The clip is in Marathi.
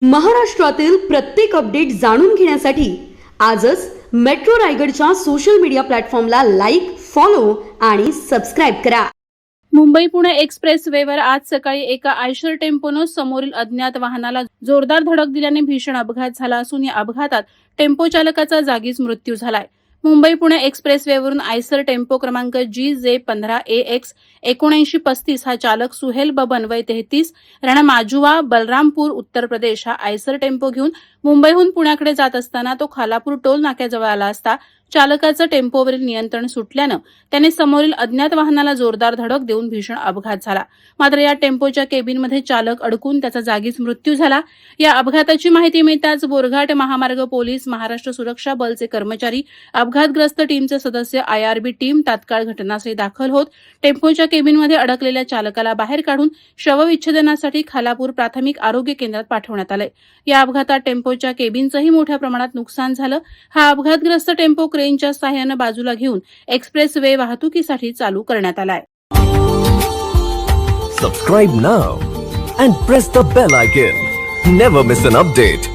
महाराष्ट्रातील प्रत्येक अपडेट जाणून घेण्यासाठी आजच मेट्रो रायगडच्या सोशल मीडिया प्लॅटफॉर्मला लाईक, फॉलो आणि सबस्क्राईब करा. मुंबई पुणे एक्सप्रेस वेवर आज सकाळी एका आयशर टेम्पोनं समोरील अज्ञात वाहनाला जोरदार धडक दिल्याने भीषण अपघात झाला असून या अपघातात टेम्पो चालकाचा जागीच मृत्यू झालाय. मुंबई पुणे एक्सप्रेस वेवरून आयसर टेम्पो क्रमांक GJ15AX 7935 हा चालक सुहेल बबन वय 33 राणा माजुवा बलरामपूर उत्तर प्रदेश हा आयसर टेम्पो घेऊन मुंबईहून पुण्याकडे जात असताना तो खालापूर टोल नाक्याजवळ आला असता चालकाचं टेम्पोवरील नियंत्रण सुटल्यानं त्याने समोरील अज्ञात वाहनाला जोरदार धडक देऊन भीषण अपघात झाला. मात्र या टेम्पोच्या केबिनमध्ये चालक अडकून त्याचा जागीच मृत्यू झाला. या अपघाताची माहिती मिळताच बोरघाट महामार्ग पोलीस, महाराष्ट्र सुरक्षा बलचे कर्मचारी, अपघातग्रस्त टीमचे सदस्य, IRB टीम तात्काळ घटनास्थळी दाखल होत टेम्पोच्या केबिनमध्ये अडकलेल्या चालकाला बाहेर काढून शवविच्छेदनासाठी खालापूर प्राथमिक आरोग्य केंद्रात पाठवण्यात आले. या अपघातात टेम्पोच्या केबिनचंही मोठ्या प्रमाणात नुकसान झालं. हा अपघातग्रस्त टेम्पो क्रेनच्या सहाय्यानं बाजूला घेऊन एक्सप्रेस वे वाहतुकीसाठी चालू करण्यात आलाय. Subscribe now and press the bell icon. Never miss an update.